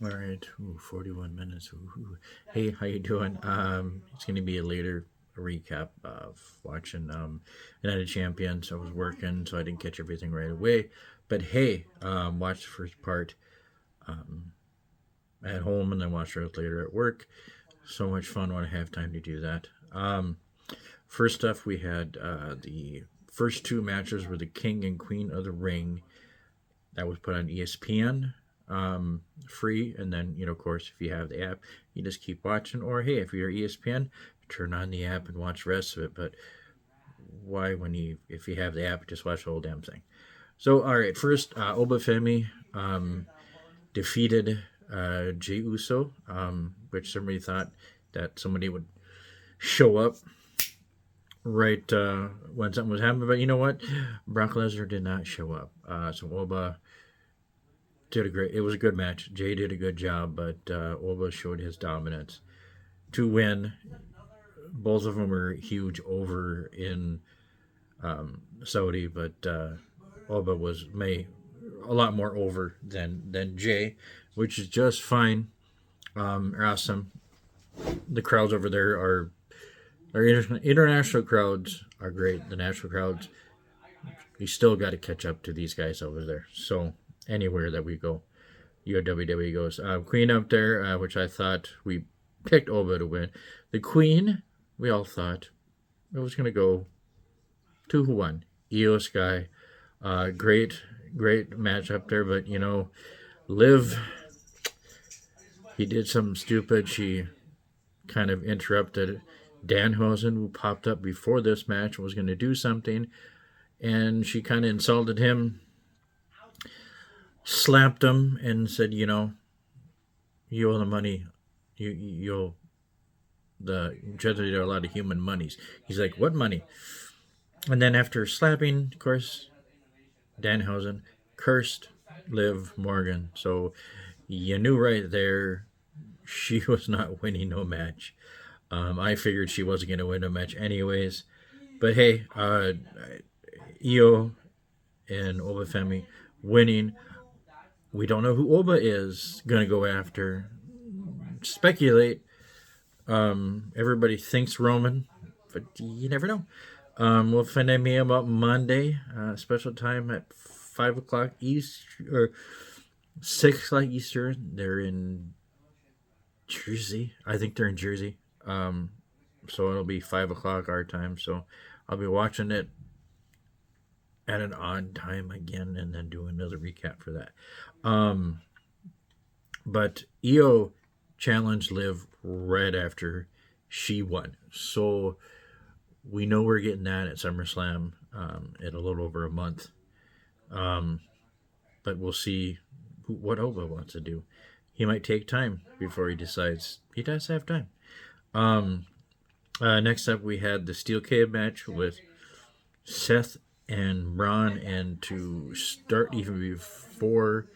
All right, 41 minutes. Ooh. Hey, how you doing? It's gonna be a later recap of watching United Champions. I was working, so I didn't catch everything right away. But hey, watched the first part um, at home, and then watched it later at work. So much fun when I have time to do that. First off, we had the first two matches were the King and Queen of the Ring. That was put on ESPN, free. And then, of course, if you have the app, you just keep watching. Or, hey, if you're ESPN, turn on the app and watch the rest of it. But why, if you have the app, just watch the whole damn thing. So, all right, first, Obafemi defeated Jey Uso, which somebody thought that somebody would show up right when something was happening. But you know what? Brock Lesnar did not show up. So Oba did a great. It was a good match. Jay did a good job, but Oba showed his dominance to win. Both of them were huge over in Saudi, but Oba was a lot more over than Jay, which is just fine. Awesome. The crowds over there are international crowds are great. The national crowds, you still got to catch up to these guys over there. So anywhere that we go, your WWE goes. Queen up there, which I thought we picked Oba to win. The Queen, we all thought it was going to go 2-1. Io Sky, great match up there, but Liv, he did something stupid. She kind of interrupted Danhausen, who popped up before this match, was going to do something, and she kind of insulted him, slapped him, and said, you owe the money. You owe the judge. There are a lot of human monies. He's like, what money? And then after slapping, of course, Danhausen cursed Liv Morgan. So you knew right there she was not winning no match. I figured she wasn't going to win a match anyways. But hey, Io and Obafemi winning. We don't know who Oba is going to go after. Speculate. Everybody thinks Roman, but you never know. We'll find out about Monday, special time at 5 o'clock East or 6 o'clock Eastern. They're in Jersey. I think they're in Jersey. So it'll be 5 o'clock our time. So I'll be watching it at an odd time again, and then do another recap for that. But Io challenged Liv right after she won. So we know we're getting that at SummerSlam in a little over a month. But we'll see what Oba wants to do. He might take time before he decides. He does have time. Next up, we had the Steel Cage match with Seth and Braun, and to start even before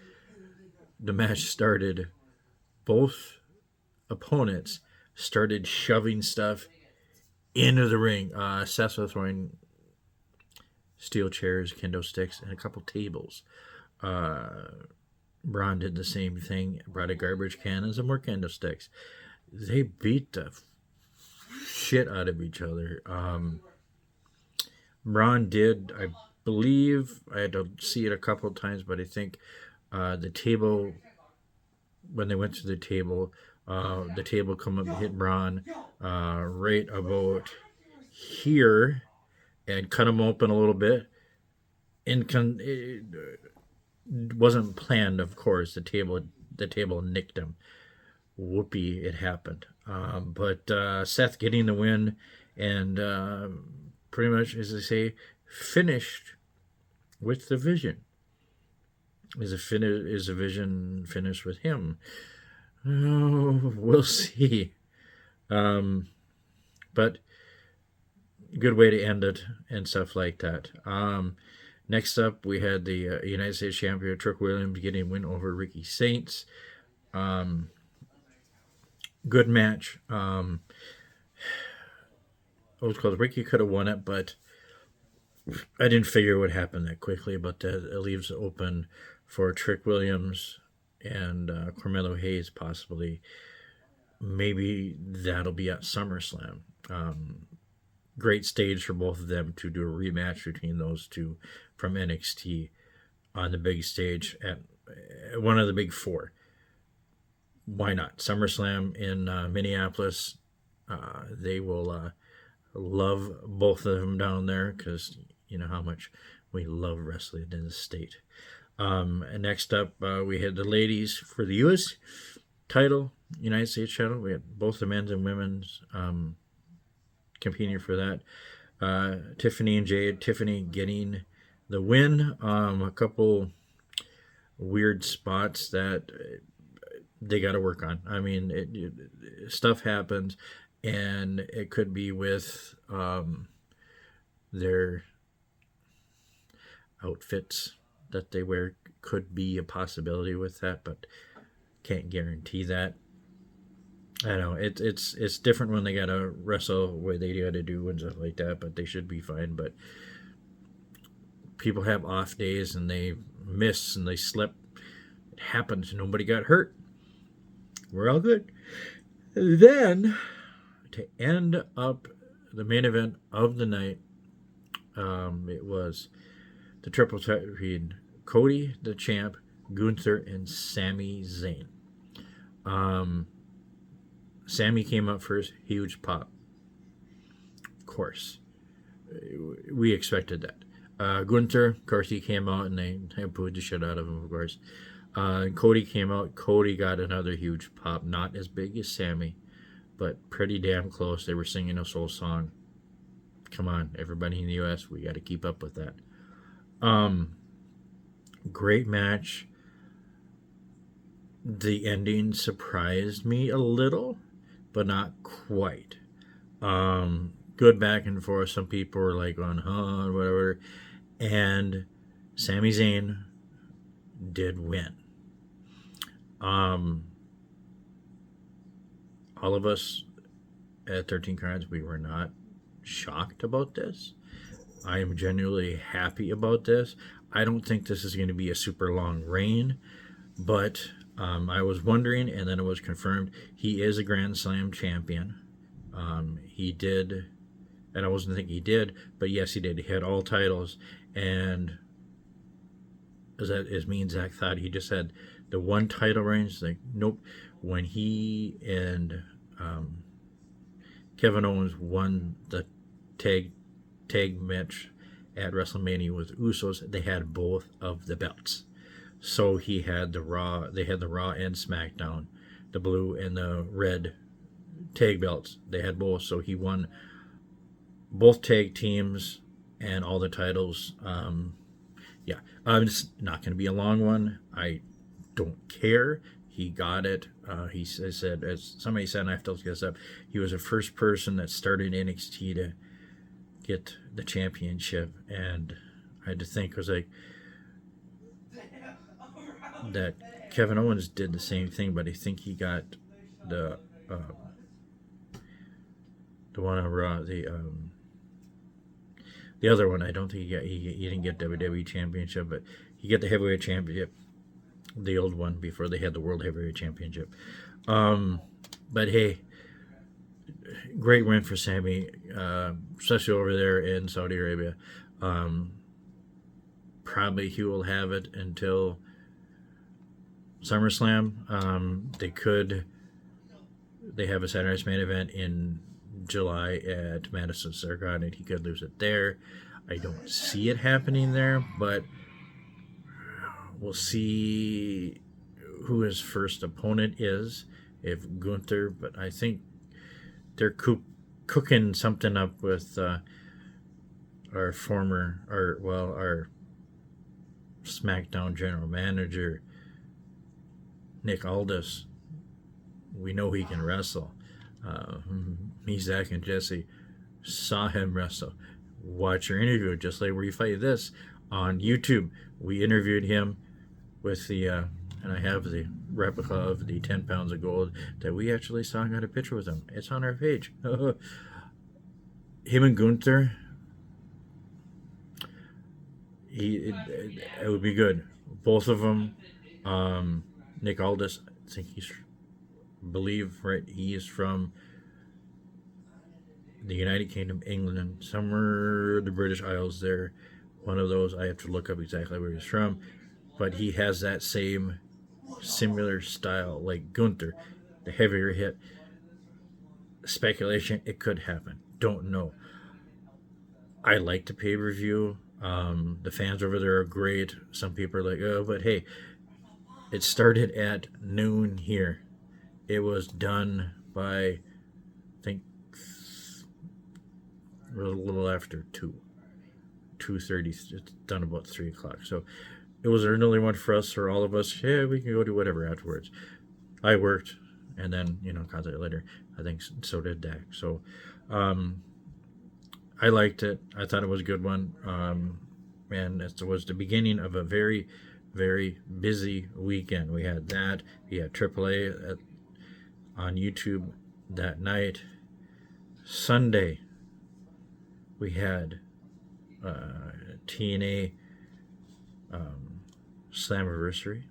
the match started, both opponents started shoving stuff into the ring. Seth was throwing steel chairs, kendo sticks, and a couple tables. Braun did the same thing, brought a garbage can and some more kendo sticks. They beat the shit out of each other. Braun did, I believe, I had to see it a couple times, but I think the table, when they went to the table come up and hit Braun right about here and cut him open a little bit. And it wasn't planned, of course. The table nicked him. Whoopee, it happened. But Seth getting the win, and pretty much, as they say, finished with the vision. Is the vision finished with him? Oh, we'll see. But good way to end it and stuff like that. Next up, we had the United States champion Trick Williams getting a win over Ricky Saints. Good match. Ricky could have won it, but I didn't figure it would happen that quickly. But it leaves open for Trick Williams and Carmelo Hayes possibly. Maybe that'll be at SummerSlam. Great stage for both of them to do a rematch between those two from NXT on the big stage at one of the big four. Why not? SummerSlam in Minneapolis. They will love both of them down there because you know how much we love wrestling in the state. And next up, we had the ladies for the U.S. title, United States title. We had both the men's and women's competing for that. Tiffany and Jade. Tiffany getting the win. A couple weird spots that they got to work on. I mean, stuff happens, and it could be with their outfits that they wear. Could be a possibility with that, but can't guarantee that. I know it's different when they gotta wrestle the way they gotta do and stuff like that, but they should be fine. But people have off days and they miss and they slip. It happens. Nobody got hurt. We're all good. Then to end up the main event of the night, it was the triple threat between Cody, the champ, Gunther, and Sami Zayn. Sami came up first, huge pop. Of course, we expected that. Gunther, of course, he came out and they booed the shit out of him, of course. Cody came out. Cody got another huge pop, not as big as Sami, but pretty damn close. They were singing a soul song. Come on, everybody in the U.S., we got to keep up with that. Great match. The ending surprised me a little, but not quite. Good back and forth. Some people were like on, whatever. And Sami Zayn did win. All of us at 13 Cards, we were not shocked about this. I am genuinely happy about this. I don't think this is going to be a super long reign, but I was wondering, and then it was confirmed, he is a Grand Slam champion. He did, and I wasn't thinking he did, but yes, he did. He had all titles, and as me and Zach thought, he just had the one title reign. Like, nope. When he and Kevin Owens won the tag match at WrestleMania with Usos, they had both of the belts. So he had the Raw, they had the Raw and SmackDown, the blue and the red tag belts. They had both, so he won both tag teams and all the titles. It's not going to be a long one. I don't care. He got it. He said, as somebody said, and I have to look this up, he was the first person that started NXT to get the championship. And I had to think, I was like, that Kevin Owens did the same thing, but I think he got the one on Raw, the other one. I don't think he didn't get WWE Championship, but he got the Heavyweight Championship, the old one before they had the World Heavyweight Championship. But hey, great win for Sami, especially over there in Saudi Arabia. Probably he will have it until SummerSlam. They have a Saturday Night's Main Event in July at Madison Square Garden. He could lose it there. I don't see it happening there, but we'll see who his first opponent is, if Gunther. But I think they're cooking something up with our SmackDown general manager, Nick Aldis. We know he can wrestle. Me, Zach, and Jesse saw him wrestle. Watch your interview, just like where you fight this on YouTube. We interviewed him with the, and I have the replica of the 10 pounds of gold that we actually saw and got a picture with him. It's on our page. Him and Gunther, it would be good. Both of them. Nick Aldis, I think believe, right, he is from the United Kingdom, England, somewhere the British Isles there. One of those, I have to look up exactly where he's from. But he has that same similar style like Gunther, the heavier hit. Speculation, it could happen. Don't know. I like the pay per view. The fans over there are great. Some people are like, oh, but hey, it started at noon here. It was done by, I think, a little after 2:30. It's done about 3 o'clock. So it was an early one for us, for all of us. Yeah, we can go do whatever afterwards. I worked, and then, contact later. I think so did Dak. So I liked it. I thought it was a good one. And it was the beginning of a very, very busy weekend. We had that. We had AAA on YouTube that night. Sunday, we had TNA Slammiversary.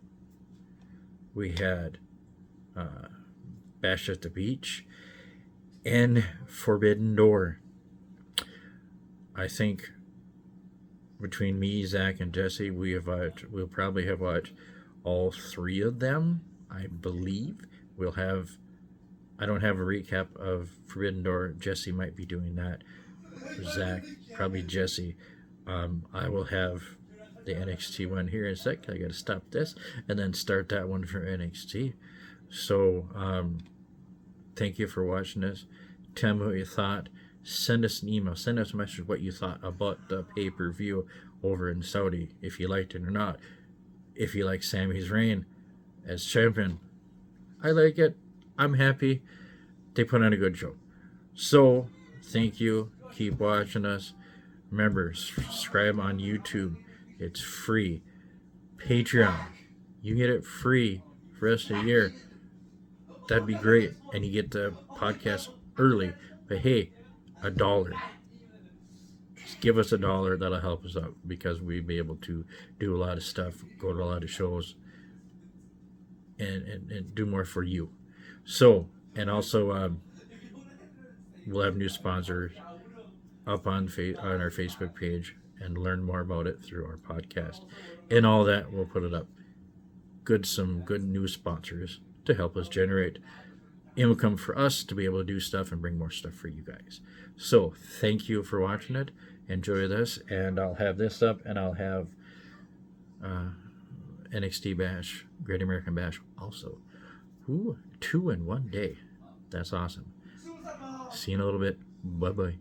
We had Bash at the Beach and Forbidden Door. I think between me, Zach, and Jesse, we'll probably have watched all 3 of them. I believe we'll have. I don't have a recap of Forbidden Door. Jesse might be doing that. Zach, probably Jesse. I will have the NXT one here in a sec. I got to stop this and then start that one for NXT. So, thank you for watching this. Tell me what you thought. Send us an email. Send us a message what you thought about the pay-per-view over in Saudi, if you liked it or not. If you like Sammy's reign as champion, I like it. I'm happy. They put on a good show. So, thank you. Keep watching us. Remember, subscribe on YouTube. It's free. Patreon, you get it free for the rest of the year. That'd be great. And you get the podcast early. But hey, $1. Just give us $1. That'll help us out because we'll be able to do a lot of stuff, go to a lot of shows, and do more for you. So, and also we'll have new sponsors up on our Facebook page and learn more about it through our podcast. And all that, we'll put it up. Some good new sponsors to help us generate income for us to be able to do stuff and bring more stuff for you guys. So, thank you for watching it. Enjoy this, and I'll have this up, and I'll have NXT Bash, Great American Bash also. Ooh, 2 in one day. That's awesome. See you in a little bit. Bye-bye.